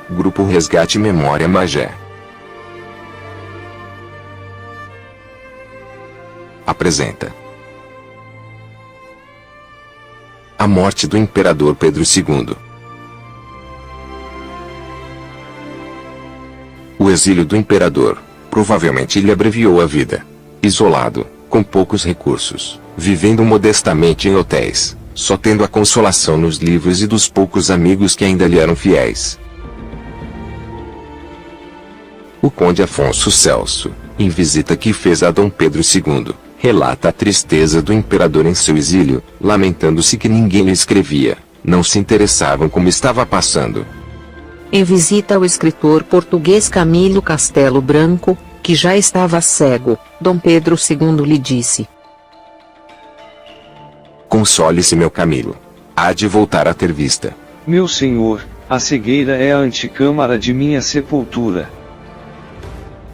Grupo Resgate Memória Magé apresenta a morte do imperador Pedro II. O exílio do imperador provavelmente lhe abreviou a vida. Isolado, com poucos recursos, vivendo modestamente em hotéis, só tendo a consolação nos livros e dos poucos amigos que ainda lhe eram fiéis. O conde Afonso Celso, em visita que fez a Dom Pedro II, relata a tristeza do imperador em seu exílio, lamentando-se que ninguém lhe escrevia, não se interessavam como estava passando. Em visita ao escritor português Camilo Castelo Branco, que já estava cego, Dom Pedro II lhe disse: "Console-se, meu Camilo. Há de voltar a ter vista." Meu senhor, a cegueira é a antecâmara de minha sepultura.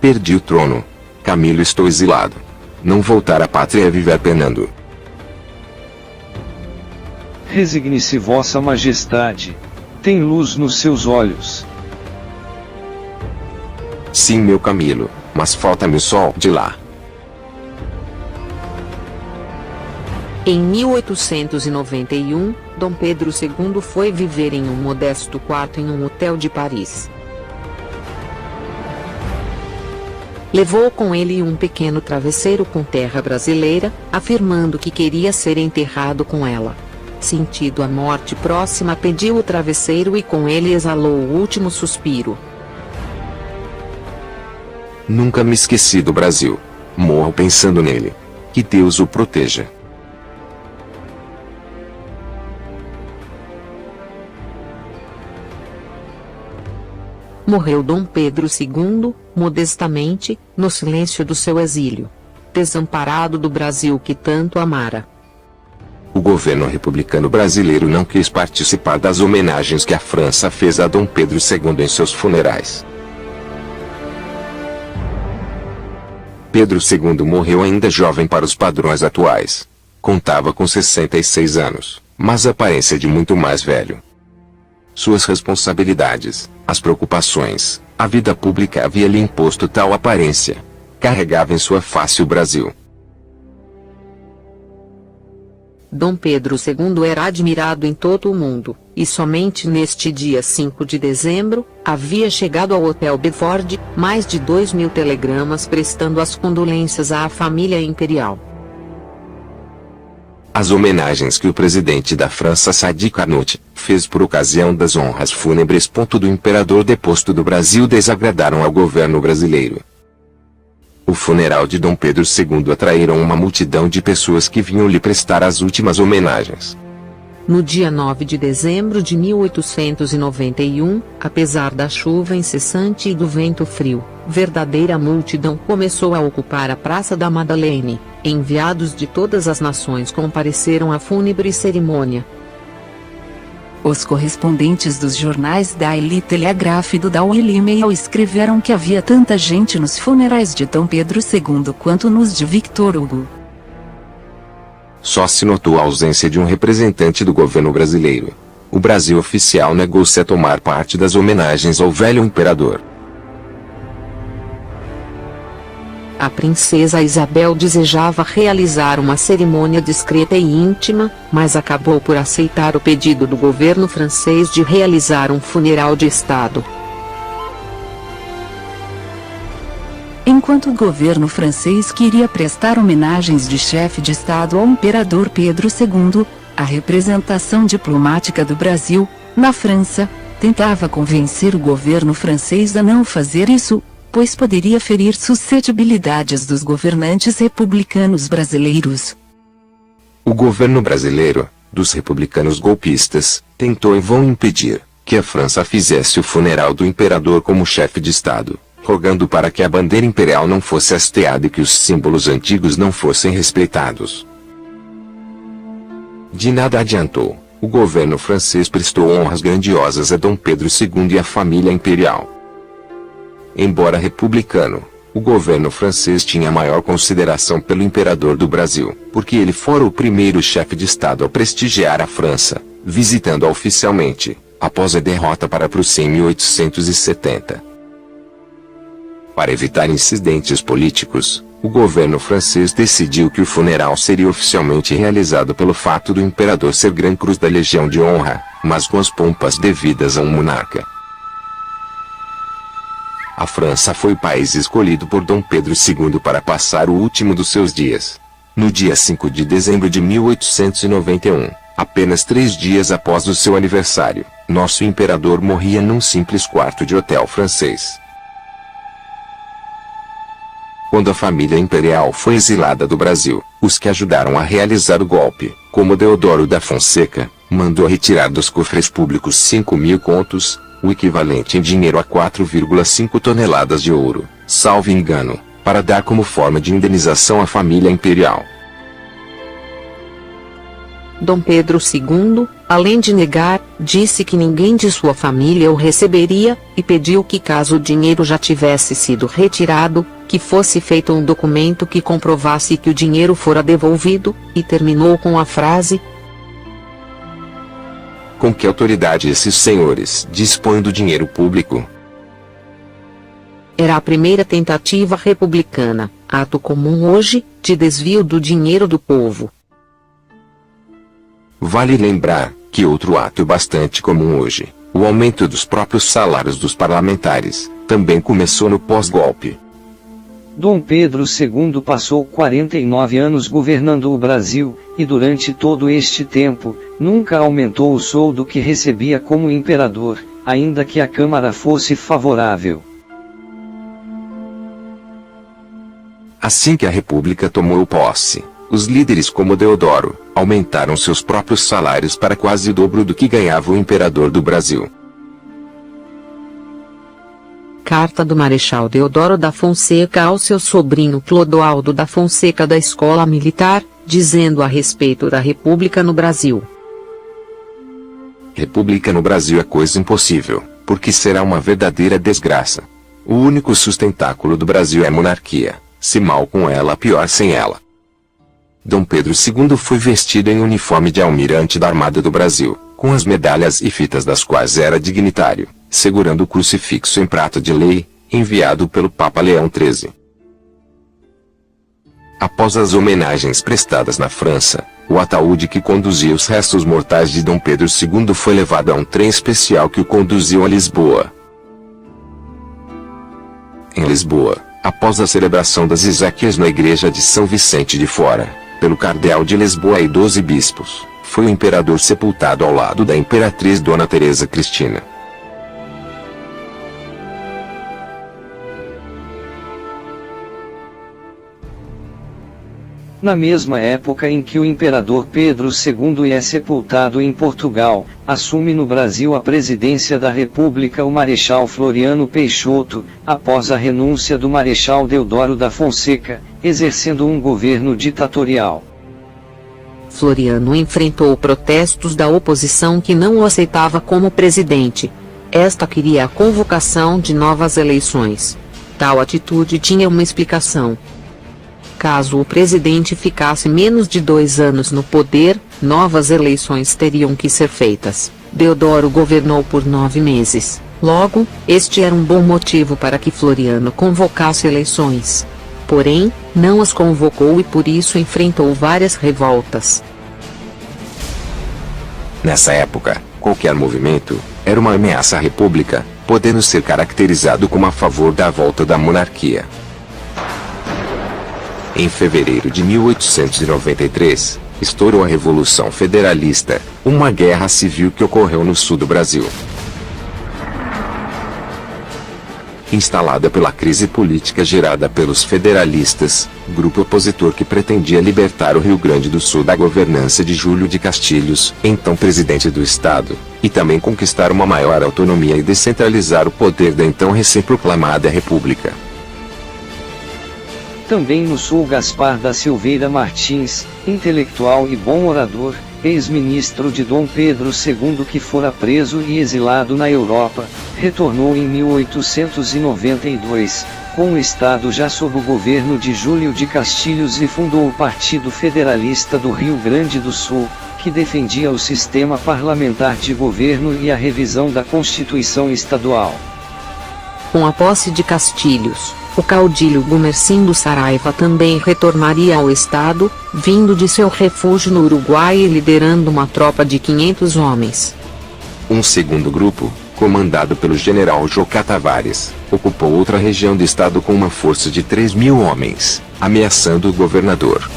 "Perdi o trono. Camilo, estou exilado. Não voltar à pátria é viver penando." Resigne-se, vossa majestade. Tem luz nos seus olhos. "Sim, meu Camilo, mas falta-me o sol de lá." Em 1891, Dom Pedro II foi viver em um modesto quarto em um hotel de Paris. Levou com ele um pequeno travesseiro com terra brasileira, afirmando que queria ser enterrado com ela. Sentindo a morte próxima, pediu o travesseiro e com ele exalou o último suspiro. "Nunca me esqueci do Brasil. Morro pensando nele. Que Deus o proteja." Morreu Dom Pedro II, modestamente, no silêncio do seu exílio. Desamparado do Brasil que tanto amara. O governo republicano brasileiro não quis participar das homenagens que a França fez a Dom Pedro II em seus funerais. Pedro II morreu ainda jovem para os padrões atuais. Contava com 66 anos, mas a aparência de muito mais velho. Suas responsabilidades, as preocupações, a vida pública havia lhe imposto tal aparência. Carregava em sua face o Brasil. Dom Pedro II era admirado em todo o mundo, e somente neste dia 5 de dezembro, havia chegado ao Hotel Bedford, mais de 2.000 telegramas prestando as condolências à família imperial. As homenagens que o presidente da França Sadi Carnot fez por ocasião das honras fúnebres do imperador deposto do Brasil desagradaram ao governo brasileiro. O funeral de Dom Pedro II atraíram uma multidão de pessoas que vinham lhe prestar as últimas homenagens. No dia 9 de dezembro de 1891, apesar da chuva incessante e do vento frio, verdadeira multidão começou a ocupar a Praça da Madeleine. Enviados de todas as nações compareceram à fúnebre cerimônia. Os correspondentes dos jornais Daily Telegraph e do Daily Mail escreveram que havia tanta gente nos funerais de Dom Pedro II quanto nos de Victor Hugo. Só se notou a ausência de um representante do governo brasileiro. O Brasil oficial negou-se a tomar parte das homenagens ao velho imperador. A princesa Isabel desejava realizar uma cerimônia discreta e íntima, mas acabou por aceitar o pedido do governo francês de realizar um funeral de Estado. Enquanto o governo francês queria prestar homenagens de chefe de Estado ao imperador Pedro II, a representação diplomática do Brasil, na França, tentava convencer o governo francês a não fazer isso, pois poderia ferir suscetibilidades dos governantes republicanos brasileiros. O governo brasileiro, dos republicanos golpistas, tentou em vão impedir que a França fizesse o funeral do imperador como chefe de Estado, rogando para que a bandeira imperial não fosse hasteada e que os símbolos antigos não fossem respeitados. De nada adiantou. O governo francês prestou honras grandiosas a Dom Pedro II e à família imperial. Embora republicano, o governo francês tinha maior consideração pelo imperador do Brasil, porque ele fora o primeiro chefe de Estado a prestigiar a França, visitando-a oficialmente, após a derrota para a Prússia em 1870. Para evitar incidentes políticos, o governo francês decidiu que o funeral seria oficialmente realizado pelo fato do imperador ser Gran Cruz da Legião de Honra, mas com as pompas devidas a um monarca. A França foi o país escolhido por Dom Pedro II para passar o último dos seus dias. No dia 5 de dezembro de 1891, apenas 3 dias após o seu aniversário, nosso imperador morria num simples quarto de hotel francês. Quando a família imperial foi exilada do Brasil, os que ajudaram a realizar o golpe, como Deodoro da Fonseca, mandou retirar dos cofres públicos 5.000 contos, o equivalente em dinheiro a 4,5 toneladas de ouro, salvo engano, para dar como forma de indenização à família imperial. Dom Pedro II, além de negar, disse que ninguém de sua família o receberia, e pediu que, caso o dinheiro já tivesse sido retirado, que fosse feito um documento que comprovasse que o dinheiro fora devolvido, e terminou com a frase: com que autoridade esses senhores dispõem do dinheiro público? Era a primeira tentativa republicana, ato comum hoje, de desvio do dinheiro do povo. Vale lembrar que outro ato bastante comum hoje, o aumento dos próprios salários dos parlamentares, também começou no pós-golpe. Dom Pedro II passou 49 anos governando o Brasil, e durante todo este tempo, nunca aumentou o soldo que recebia como imperador, ainda que a Câmara fosse favorável. Assim que a República tomou posse, os líderes como Deodoro, aumentaram seus próprios salários para quase o dobro do que ganhava o imperador do Brasil. Carta do Marechal Deodoro da Fonseca ao seu sobrinho Clodoaldo da Fonseca da Escola Militar, dizendo a respeito da República no Brasil. República no Brasil é coisa impossível, porque será uma verdadeira desgraça. O único sustentáculo do Brasil é a monarquia, se mal com ela, pior sem ela. Dom Pedro II foi vestido em uniforme de almirante da Armada do Brasil, com as medalhas e fitas das quais era dignitário, segurando o crucifixo em prata de lei, enviado pelo Papa Leão XIII. Após as homenagens prestadas na França, o ataúde que conduzia os restos mortais de Dom Pedro II foi levado a um trem especial que o conduziu a Lisboa. Em Lisboa, após a celebração das exéquias na igreja de São Vicente de Fora, pelo cardeal de Lisboa e 12 bispos, foi o imperador sepultado ao lado da imperatriz Dona Teresa Cristina. Na mesma época em que o imperador Pedro II é sepultado em Portugal, assume no Brasil a presidência da República o Marechal Floriano Peixoto, após a renúncia do Marechal Deodoro da Fonseca, exercendo um governo ditatorial. Floriano enfrentou protestos da oposição que não o aceitava como presidente. Esta queria a convocação de novas eleições. Tal atitude tinha uma explicação. Caso o presidente ficasse menos de 2 anos no poder, novas eleições teriam que ser feitas. Deodoro governou por 9 meses. Logo, este era um bom motivo para que Floriano convocasse eleições. Porém, não as convocou e por isso enfrentou várias revoltas. Nessa época, qualquer movimento era uma ameaça à República, podendo ser caracterizado como a favor da volta da monarquia. Em fevereiro de 1893, estourou a Revolução Federalista, uma guerra civil que ocorreu no sul do Brasil. Instalada pela crise política gerada pelos federalistas, grupo opositor que pretendia libertar o Rio Grande do Sul da governança de Júlio de Castilhos, então presidente do estado, e também conquistar uma maior autonomia e descentralizar o poder da então recém-proclamada República. Também no sul Gaspar da Silveira Martins, intelectual e bom orador, ex-ministro de Dom Pedro II que fora preso e exilado na Europa, retornou em 1892, com o estado já sob o governo de Júlio de Castilhos e fundou o Partido Federalista do Rio Grande do Sul, que defendia o sistema parlamentar de governo e a revisão da Constituição Estadual. Com a posse de Castilhos, o caudilho Gumercindo Saraiva também retornaria ao estado, vindo de seu refúgio no Uruguai e liderando uma tropa de 500 homens. Um segundo grupo, comandado pelo general Jocá Tavares, ocupou outra região do estado com uma força de 3.000 homens, ameaçando o governador.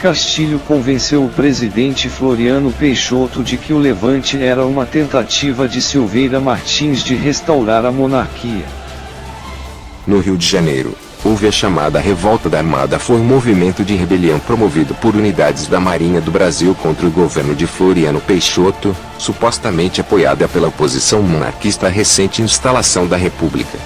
Castilho convenceu o presidente Floriano Peixoto de que o levante era uma tentativa de Silveira Martins de restaurar a monarquia. No Rio de Janeiro, houve a chamada Revolta da Armada. Foi um movimento de rebelião promovido por unidades da Marinha do Brasil contra o governo de Floriano Peixoto, supostamente apoiada pela oposição monarquista à recente instalação da República.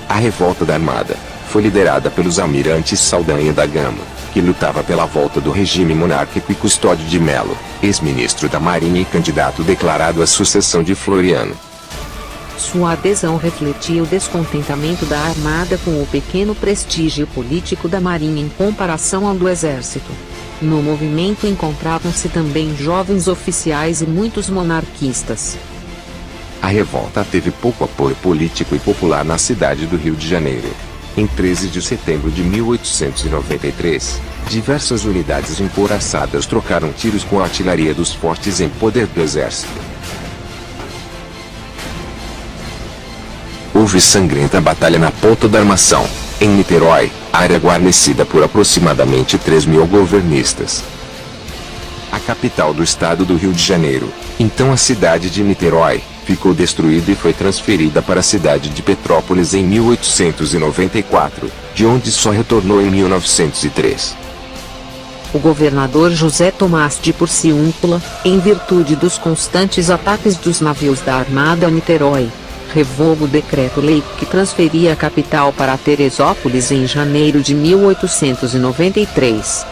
A Revolta da Armada foi liderada pelos almirantes Saldanha da Gama, que lutava pela volta do regime monárquico, e Custódio de Melo, ex-ministro da Marinha e candidato declarado à sucessão de Floriano. Sua adesão refletia o descontentamento da Armada com o pequeno prestígio político da Marinha em comparação ao do Exército. No movimento encontravam-se também jovens oficiais e muitos monarquistas. A revolta teve pouco apoio político e popular na cidade do Rio de Janeiro. Em 13 de setembro de 1893, diversas unidades encouraçadas trocaram tiros com a artilharia dos fortes em poder do exército. Houve sangrenta batalha na Ponta da Armação, em Niterói, área guarnecida por aproximadamente 3.000 governistas. A capital do estado do Rio de Janeiro, então a cidade de Niterói, ficou destruída e foi transferida para a cidade de Petrópolis em 1894, de onde só retornou em 1903. O governador José Tomás de Porciúncula, em virtude dos constantes ataques dos navios da Armada a Niterói, revogou o decreto-lei que transferia a capital para Teresópolis em janeiro de 1893.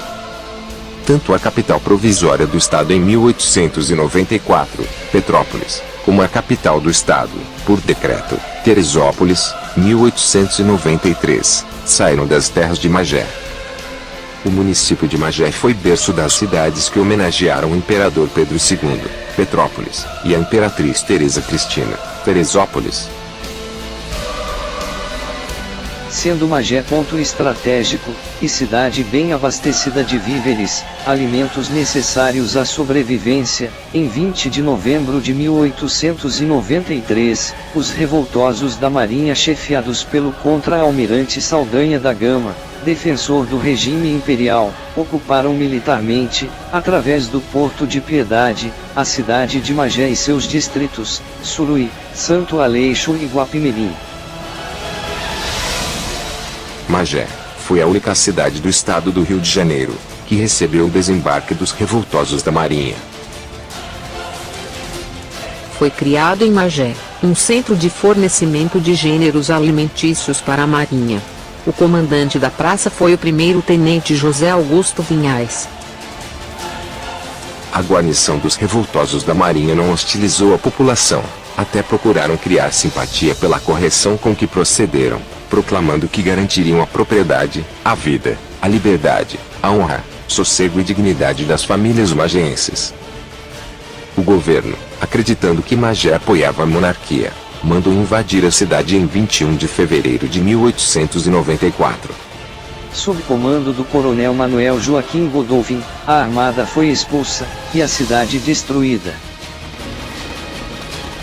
Tanto a capital provisória do estado em 1894, Petrópolis, como a capital do estado, por decreto, Teresópolis, 1893, saíram das terras de Magé. O município de Magé foi berço das cidades que homenagearam o imperador Pedro II, Petrópolis, e a imperatriz Teresa Cristina, Teresópolis. Sendo Magé ponto estratégico, e cidade bem abastecida de víveres, alimentos necessários à sobrevivência, em 20 de novembro de 1893, os revoltosos da Marinha chefiados pelo contra-almirante Saldanha da Gama, defensor do regime imperial, ocuparam militarmente, através do Porto de Piedade, a cidade de Magé e seus distritos, Suruí, Santo Aleixo e Guapimirim. Magé foi a única cidade do estado do Rio de Janeiro que recebeu o desembarque dos revoltosos da Marinha. Foi criado em Magé um centro de fornecimento de gêneros alimentícios para a Marinha. O comandante da praça foi o primeiro-tenente José Augusto Vinhais. A guarnição dos revoltosos da Marinha não hostilizou a população, até procuraram criar simpatia pela correção com que procederam, proclamando que garantiriam a propriedade, a vida, a liberdade, a honra, sossego e dignidade das famílias magenses. O governo, acreditando que Magé apoiava a monarquia, mandou invadir a cidade em 21 de fevereiro de 1894. Sob comando do coronel Manuel Joaquim Godolphin, a armada foi expulsa, e a cidade destruída.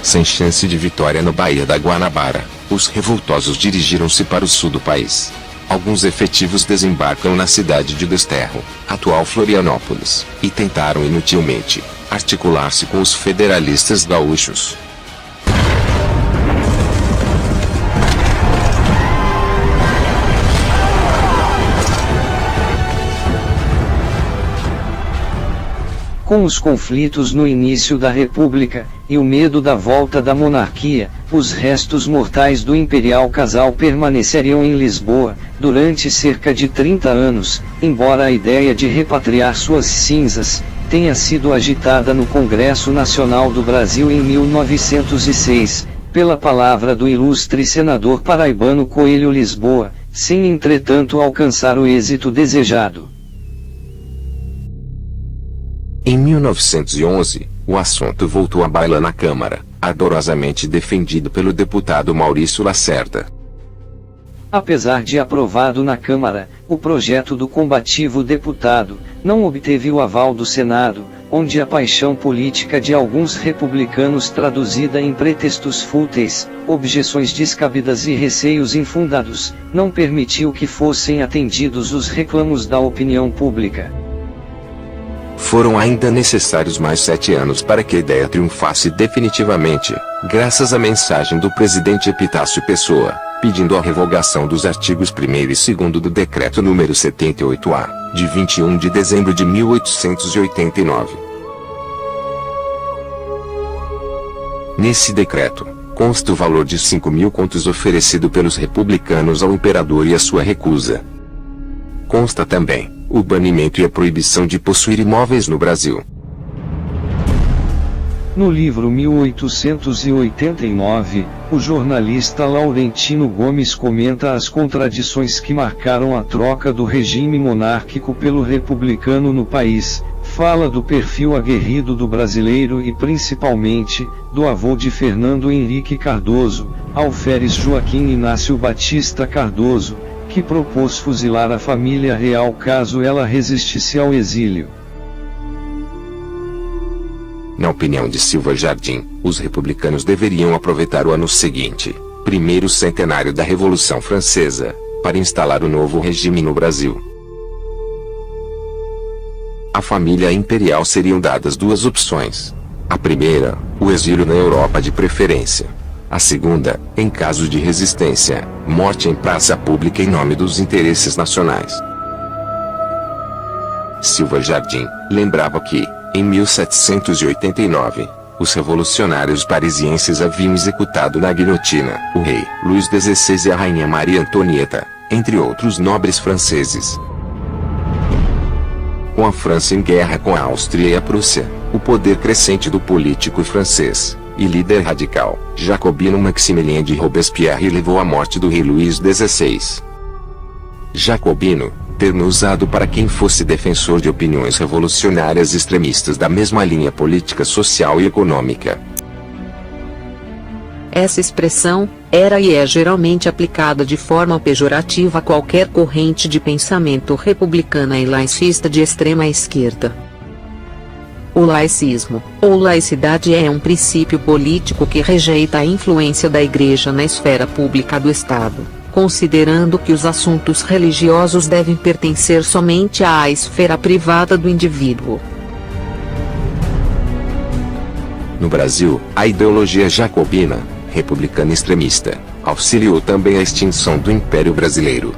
Sem chance de vitória no Baía da Guanabara, os revoltosos dirigiram-se para o sul do país. Alguns efetivos desembarcam na cidade de Desterro, atual Florianópolis, e tentaram inutilmente articular-se com os federalistas gaúchos. Com os conflitos no início da República, e o medo da volta da monarquia, os restos mortais do imperial casal permaneceriam em Lisboa, durante cerca de 30 anos, embora a ideia de repatriar suas cinzas tenha sido agitada no Congresso Nacional do Brasil em 1906, pela palavra do ilustre senador paraibano Coelho Lisboa, sem entretanto alcançar o êxito desejado. Em 1911, o assunto voltou à baila na Câmara, ardorosamente defendido pelo deputado Maurício Lacerda. Apesar de aprovado na Câmara, o projeto do combativo deputado não obteve o aval do Senado, onde a paixão política de alguns republicanos traduzida em pretextos fúteis, objeções descabidas e receios infundados, não permitiu que fossem atendidos os reclamos da opinião pública. Foram ainda necessários mais 7 anos para que a ideia triunfasse definitivamente, graças à mensagem do presidente Epitácio Pessoa, pedindo a revogação dos artigos 1º e 2º do Decreto número 78-A, de 21 de dezembro de 1889. Nesse decreto, consta o valor de 5.000 contos oferecido pelos republicanos ao imperador e a sua recusa. Consta também o banimento e a proibição de possuir imóveis no Brasil. No livro 1889, o jornalista Laurentino Gomes comenta as contradições que marcaram a troca do regime monárquico pelo republicano no país, fala do perfil aguerrido do brasileiro e principalmente, do avô de Fernando Henrique Cardoso, alferes Joaquim Inácio Batista Cardoso, que propôs fuzilar a família real caso ela resistisse ao exílio. Na opinião de Silva Jardim, os republicanos deveriam aproveitar o ano seguinte, primeiro centenário da Revolução Francesa, para instalar o novo regime no Brasil. À família imperial seriam dadas 2 opções. A primeira, o exílio na Europa de preferência. A segunda, em caso de resistência, morte em praça pública em nome dos interesses nacionais. Silva Jardim lembrava que, em 1789, os revolucionários parisienses haviam executado na guilhotina o rei Luís XVI e a rainha Maria Antonieta, entre outros nobres franceses. Com a França em guerra com a Áustria e a Prússia, o poder crescente do político francês e líder radical jacobino Maximilien de Robespierre levou à morte do rei Luís XVI. Jacobino, termo usado para quem fosse defensor de opiniões revolucionárias extremistas da mesma linha política, social e econômica. Essa expressão era e é geralmente aplicada de forma pejorativa a qualquer corrente de pensamento republicana e laicista de extrema esquerda. O laicismo, ou laicidade, é um princípio político que rejeita a influência da Igreja na esfera pública do Estado, considerando que os assuntos religiosos devem pertencer somente à esfera privada do indivíduo. No Brasil, a ideologia jacobina, republicana extremista, auxiliou também a extinção do Império Brasileiro.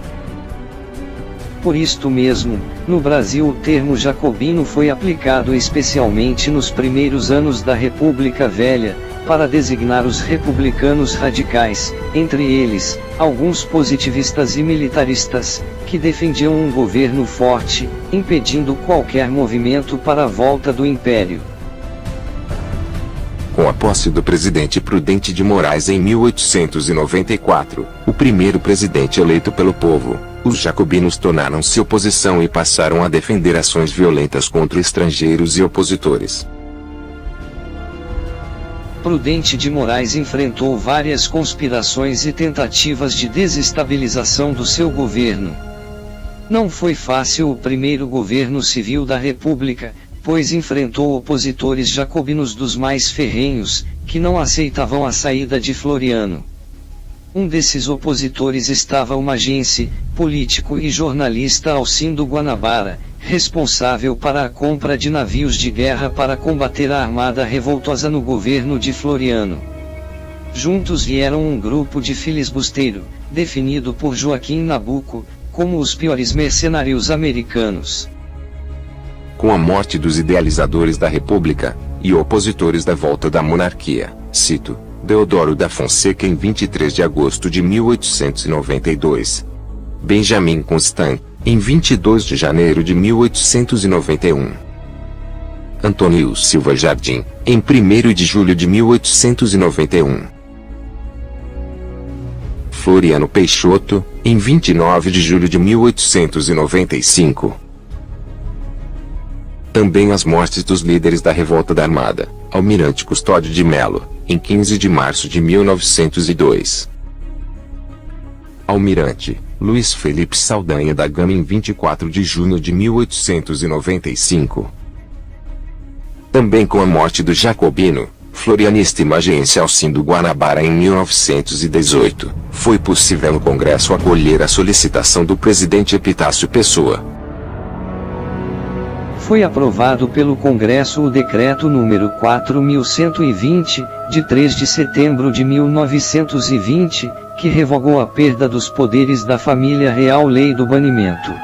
Por isto mesmo, no Brasil o termo jacobino foi aplicado especialmente nos primeiros anos da República Velha, para designar os republicanos radicais, entre eles, alguns positivistas e militaristas, que defendiam um governo forte, impedindo qualquer movimento para a volta do Império. Com a posse do presidente Prudente de Moraes em 1894, o primeiro presidente eleito pelo povo, os jacobinos tornaram-se oposição e passaram a defender ações violentas contra estrangeiros e opositores. Prudente de Moraes enfrentou várias conspirações e tentativas de desestabilização do seu governo. Não foi fácil o primeiro governo civil da República, pois enfrentou opositores jacobinos dos mais ferrenhos, que não aceitavam a saída de Floriano. Um desses opositores estava o magense, político e jornalista Alcindo Guanabara, responsável para a compra de navios de guerra para combater a armada revoltosa no governo de Floriano. Juntos vieram um grupo de filibusteiro, definido por Joaquim Nabuco, como os piores mercenários americanos. Com a morte dos idealizadores da República, e opositores da volta da monarquia, cito, Deodoro da Fonseca em 23 de agosto de 1892. Benjamin Constant, em 22 de janeiro de 1891. Antônio Silva Jardim, em 1º de julho de 1891. Floriano Peixoto, em 29 de julho de 1895. Também as mortes dos líderes da revolta da Armada, Almirante Custódio de Melo, em 15 de março de 1902. Almirante Luiz Felipe Saldanha da Gama em 24 de junho de 1895. Também com a morte do jacobino, florianista imagiense Alcindo Guanabara em 1918, foi possível no Congresso acolher a solicitação do presidente Epitácio Pessoa. Foi aprovado pelo Congresso o Decreto número 4120, de 3 de setembro de 1920, que revogou a perda dos poderes da família real, Lei do Banimento.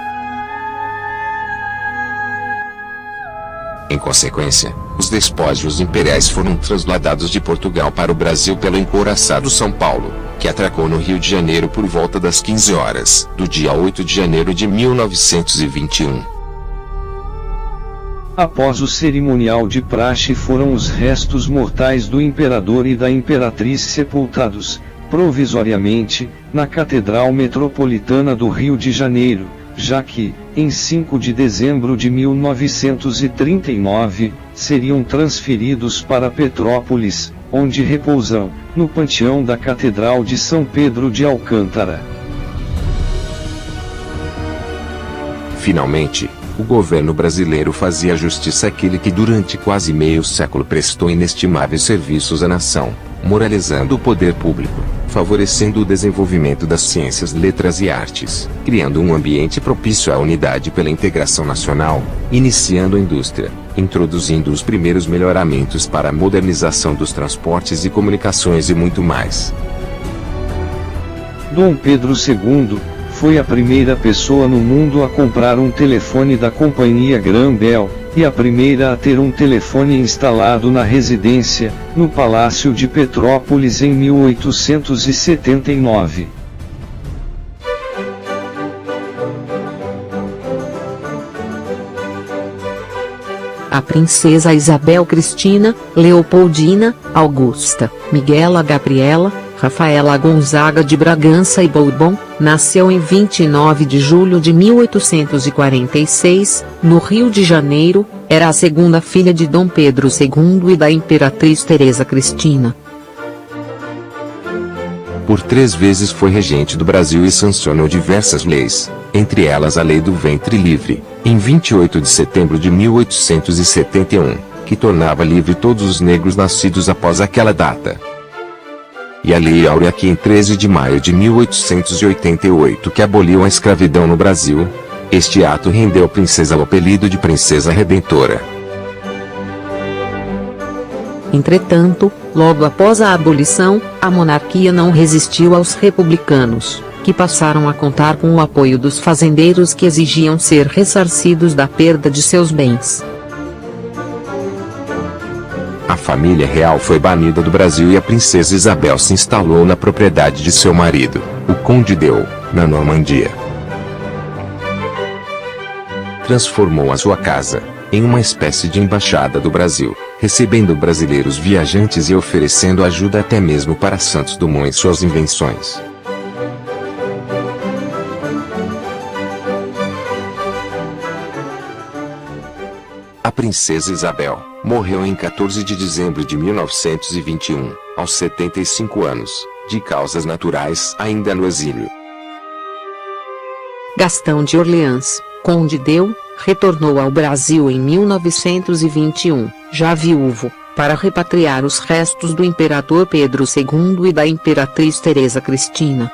Em consequência, os despojos imperiais foram transladados de Portugal para o Brasil pelo encouraçado São Paulo, que atracou no Rio de Janeiro por volta das 15 horas, do dia 8 de janeiro de 1921. Após o cerimonial de praxe, foram os restos mortais do imperador e da imperatriz sepultados, provisoriamente, na Catedral Metropolitana do Rio de Janeiro, já que, em 5 de dezembro de 1939, seriam transferidos para Petrópolis, onde repousam, no panteão da Catedral de São Pedro de Alcântara. Finalmente, o governo brasileiro fazia justiça àquele que durante quase meio século prestou inestimáveis serviços à nação, moralizando o poder público, favorecendo o desenvolvimento das ciências, letras e artes, criando um ambiente propício à unidade pela integração nacional, iniciando a indústria, introduzindo os primeiros melhoramentos para a modernização dos transportes e comunicações e muito mais. Dom Pedro II foi a primeira pessoa no mundo a comprar um telefone da companhia Graham Bell, e a primeira a ter um telefone instalado na residência, no Palácio de Petrópolis em 1879. A princesa Isabel Cristina, Leopoldina, Augusta, Miguela Gabriela, Rafaela Gonzaga de Bragança e Bourbon, nasceu em 29 de julho de 1846, no Rio de Janeiro, era a segunda filha de Dom Pedro II e da Imperatriz Teresa Cristina. Por 3 vezes foi regente do Brasil e sancionou diversas leis, entre elas a Lei do Ventre Livre, em 28 de setembro de 1871, que tornava livre todos os negros nascidos após aquela data. E a Lei Áurea, que em 13 de maio de 1888 que aboliu a escravidão no Brasil. Este ato rendeu à princesa o apelido de Princesa Redentora. Entretanto, logo após a abolição, a monarquia não resistiu aos republicanos, que passaram a contar com o apoio dos fazendeiros que exigiam ser ressarcidos da perda de seus bens. A família real foi banida do Brasil e a princesa Isabel se instalou na propriedade de seu marido, o Conde d'Eu, na Normandia. Transformou a sua casa em uma espécie de embaixada do Brasil, recebendo brasileiros viajantes e oferecendo ajuda até mesmo para Santos Dumont e suas invenções. A princesa Isabel morreu em 14 de dezembro de 1921, aos 75 anos, de causas naturais, ainda no exílio. Gastão de Orleans, Conde d'Eu, retornou ao Brasil em 1921, já viúvo, para repatriar os restos do imperador Pedro II e da imperatriz Teresa Cristina.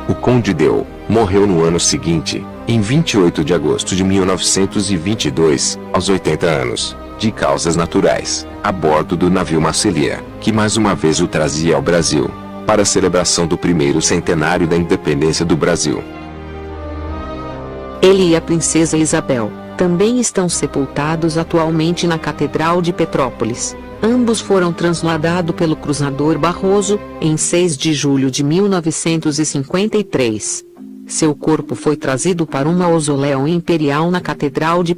O Conde d'Eu morreu no ano seguinte, em 28 de agosto de 1922, aos 80 anos, de causas naturais, a bordo do navio Marselha, que mais uma vez o trazia ao Brasil, para a celebração do primeiro centenário da independência do Brasil. Ele e a princesa Isabel também estão sepultados atualmente na Catedral de Petrópolis. Ambos foram transladados pelo cruzador Barroso, em 6 de julho de 1953. Seu corpo foi trazido para um mausoléu imperial na Catedral de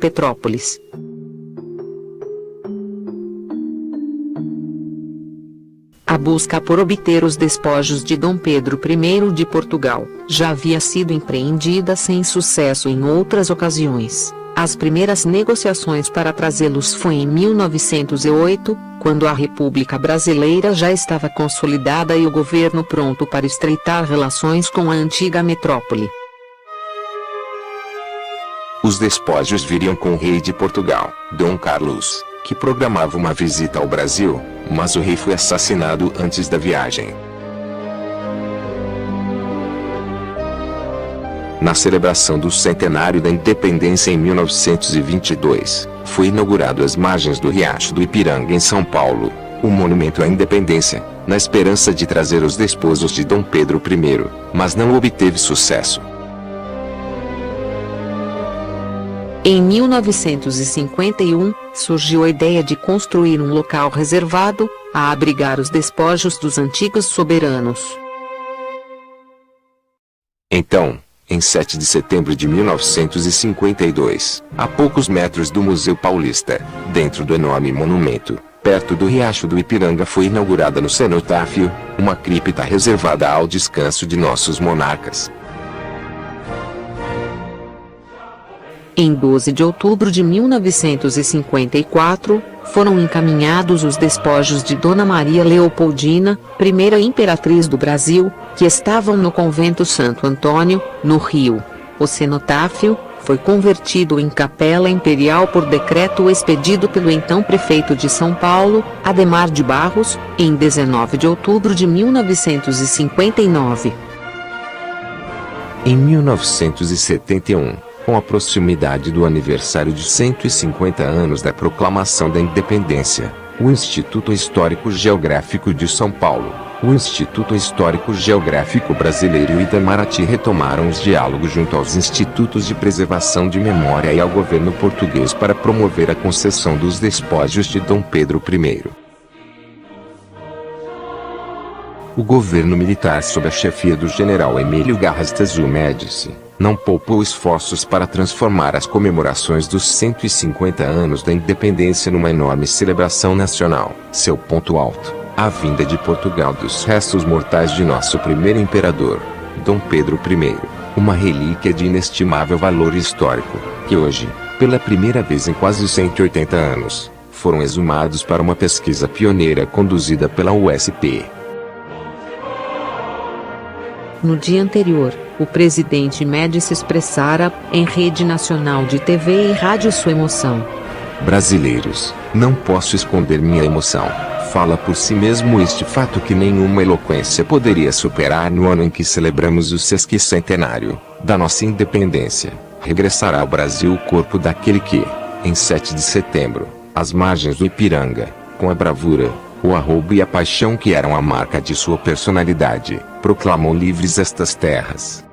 A busca por obter os despojos de Dom Pedro I de Portugal já havia sido empreendida sem sucesso em outras ocasiões. As primeiras negociações para trazê-los foi em 1908, quando a República Brasileira já estava consolidada e o governo pronto para estreitar relações com a antiga metrópole. Os despojos viriam com o rei de Portugal, Dom Carlos, que programava uma visita ao Brasil, mas o rei foi assassinado antes da viagem. Na celebração do centenário da independência em 1922, foi inaugurado às margens do Riacho do Ipiranga em São Paulo, o Monumento à Independência, na esperança de trazer os despojos de Dom Pedro I, mas não obteve sucesso. Em 1951, surgiu a ideia de construir um local reservado, a abrigar os despojos dos antigos soberanos. Então, em 7 de setembro de 1952, a poucos metros do Museu Paulista, dentro do enorme monumento, perto do Riacho do Ipiranga, foi inaugurada no cenotáfio, uma cripta reservada ao descanso de nossos monarcas. Em 12 de outubro de 1954, foram encaminhados os despojos de Dona Maria Leopoldina, primeira imperatriz do Brasil, que estavam no convento Santo Antônio, no Rio. O cenotáfio foi convertido em capela imperial por decreto expedido pelo então prefeito de São Paulo, Adhemar de Barros, em 19 de outubro de 1959. Em 1971, com a proximidade do aniversário de 150 anos da proclamação da independência, o Instituto Histórico Geográfico de São Paulo, o Instituto Histórico Geográfico Brasileiro e o Itamaraty retomaram os diálogos junto aos institutos de preservação de memória e ao governo português para promover a concessão dos despojos de Dom Pedro I. O governo militar sob a chefia do general Emílio Garrastazu Médici não poupou esforços para transformar as comemorações dos 150 anos da independência numa enorme celebração nacional. Seu ponto alto, a vinda de Portugal dos restos mortais de nosso primeiro imperador, Dom Pedro I, uma relíquia de inestimável valor histórico, que hoje, pela primeira vez em quase 180 anos, foram exumados para uma pesquisa pioneira conduzida pela USP. No dia anterior, o presidente Médici expressara, em rede nacional de TV e rádio, sua emoção. Brasileiros, não posso esconder minha emoção. Fala por si mesmo este fato que nenhuma eloquência poderia superar. No ano em que celebramos o sesquicentenário da nossa independência, regressará ao Brasil o corpo daquele que, em 7 de setembro, às margens do Ipiranga, com a bravura, o arrobo e a paixão que eram a marca de sua personalidade, proclamou livres estas terras.